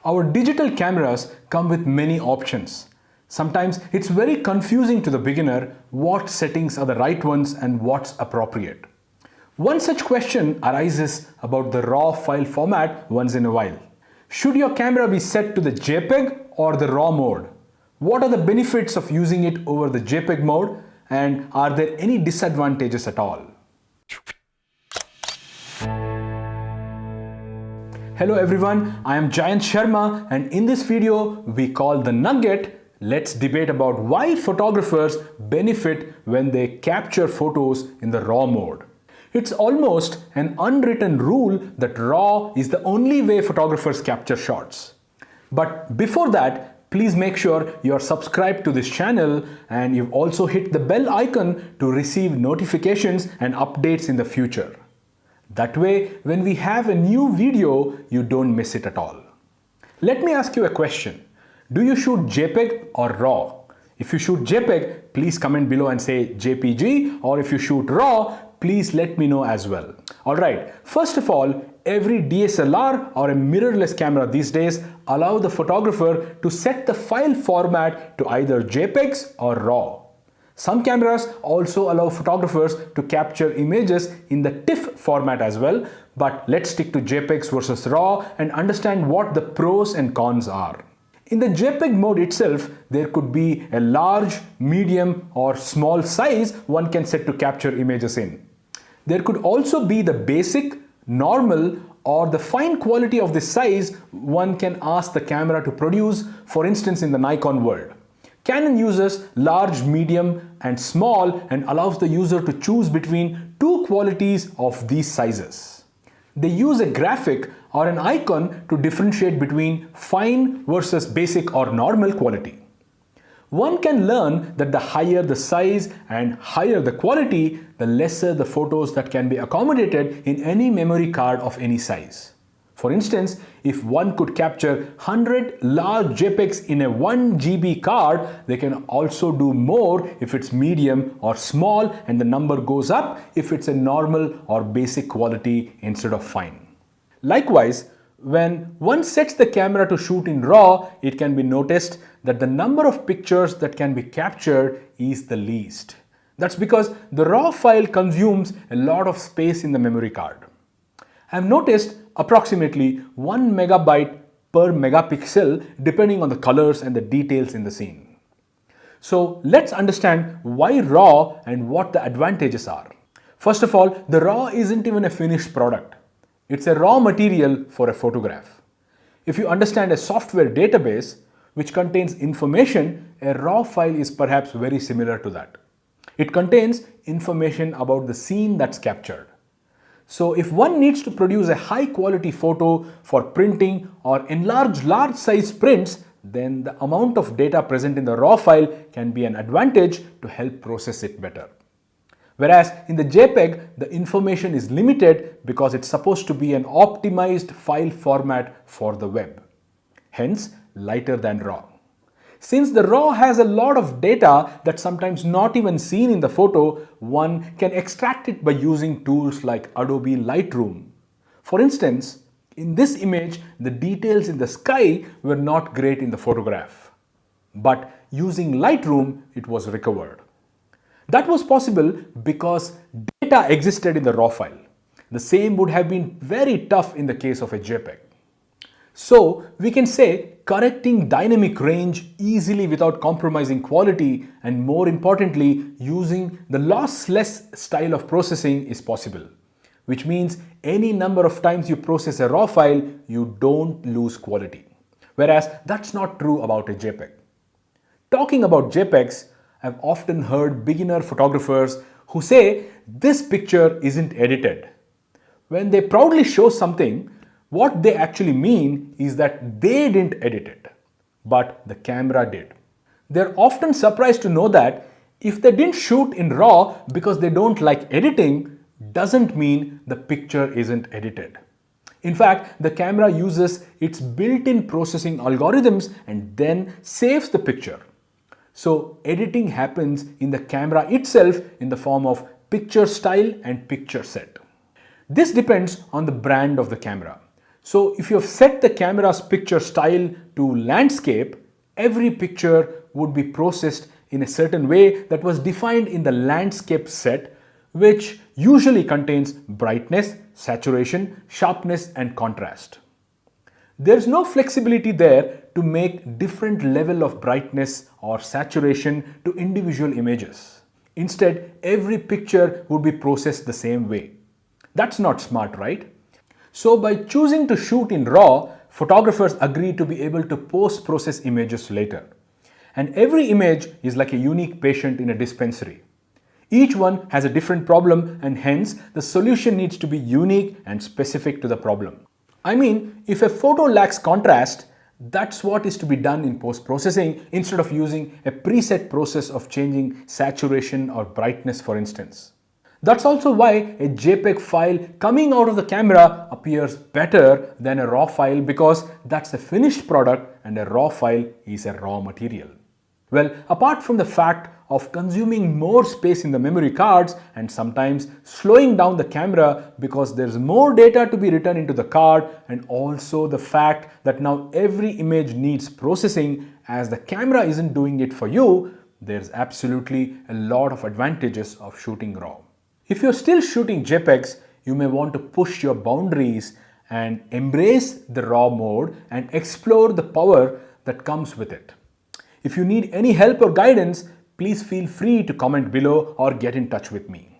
Our digital cameras come with many options. Sometimes it's very confusing to the beginner what settings are the right ones and what's appropriate. One such question arises about the RAW file format once in a while. Should your camera be set to the JPEG or the RAW mode? What are the benefits of using it over the JPEG mode, and are there any disadvantages at all? Hello everyone, I am Jayant Sharma, and in this video we call the Nugget. Let's debate about why photographers benefit when they capture photos in the RAW mode. It's almost an unwritten rule that RAW is the only way photographers capture shots. But before that, please make sure you are subscribed to this channel and you've also hit the bell icon to receive notifications and updates in the future. That way, when we have a new video, you don't miss it at all. Let me ask you a question. Do you shoot JPEG or RAW? If you shoot JPEG, please comment below and say JPG, or if you shoot RAW, please let me know as well. Alright, first of all, every DSLR or a mirrorless camera these days allow the photographer to set the file format to either JPEGs or RAW. Some cameras also allow photographers to capture images in the TIFF format as well, but let's stick to JPEGs versus RAW and understand what the pros and cons are. In the JPEG mode itself, there could be a large, medium or small size one can set to capture images in. There could also be the basic, normal or the fine quality of the size one can ask the camera to produce, for instance in the Nikon world. Canon uses large, medium and small and allows the user to choose between two qualities of these sizes. They use a graphic or an icon to differentiate between fine versus basic or normal quality. One can learn that the higher the size and higher the quality, the lesser the photos that can be accommodated in any memory card of any size. For instance, if one could capture 100 large JPEGs in a 1 GB card, they can also do more if it's medium or small, and the number goes up if it's a normal or basic quality instead of fine. Likewise, when one sets the camera to shoot in RAW, it can be noticed that the number of pictures that can be captured is the least. That's because the RAW file consumes a lot of space in the memory card. I've noticed approximately 1 megabyte per megapixel depending on the colors and the details in the scene. So let's understand why RAW and what the advantages are. First of all, the RAW isn't even a finished product. It's a raw material for a photograph. If you understand a software database which contains information, a RAW file is perhaps very similar to that. It contains information about the scene that's captured. So if one needs to produce a high quality photo for printing or enlarge large size prints, then the amount of data present in the RAW file can be an advantage to help process it better. Whereas in the JPEG, the information is limited because it's supposed to be an optimized file format for the web, hence lighter than RAW. Since the RAW has a lot of data that's sometimes not even seen in the photo, one can extract it by using tools like Adobe Lightroom. For instance, in this image, the details in the sky were not great in the photograph, but using Lightroom, it was recovered. That was possible because data existed in the RAW file. The same would have been very tough in the case of a JPEG. So we can say correcting dynamic range easily without compromising quality, and more importantly, using the lossless style of processing is possible, which means any number of times you process a RAW file, you don't lose quality. Whereas that's not true about a JPEG. Talking about JPEGs, I've often heard beginner photographers who say this picture isn't edited. When they proudly show something, what they actually mean is that they didn't edit it, but the camera did. They're often surprised to know that if they didn't shoot in RAW because they don't like editing, doesn't mean the picture isn't edited. In fact, the camera uses its built-in processing algorithms and then saves the picture. So editing happens in the camera itself in the form of picture style and picture set. This depends on the brand of the camera. So if you have set the camera's picture style to landscape, every picture would be processed in a certain way that was defined in the landscape set, which usually contains brightness, saturation, sharpness, and contrast. There is no flexibility there to make different level of brightness or saturation to individual images. Instead, every picture would be processed the same way. That's not smart, right? So by choosing to shoot in RAW, photographers agree to be able to post-process images later. And every image is like a unique patient in a dispensary. Each one has a different problem, and hence the solution needs to be unique and specific to the problem. I mean, if a photo lacks contrast, that's what is to be done in post-processing instead of using a preset process of changing saturation or brightness, for instance. That's also why a JPEG file coming out of the camera appears better than a RAW file, because that's a finished product and a RAW file is a raw material. Well, apart from the fact of consuming more space in the memory cards and sometimes slowing down the camera because there's more data to be written into the card, and also the fact that now every image needs processing as the camera isn't doing it for you, there's absolutely a lot of advantages of shooting RAW. If you're still shooting JPEGs, you may want to push your boundaries and embrace the RAW mode and explore the power that comes with it. If you need any help or guidance, please feel free to comment below or get in touch with me.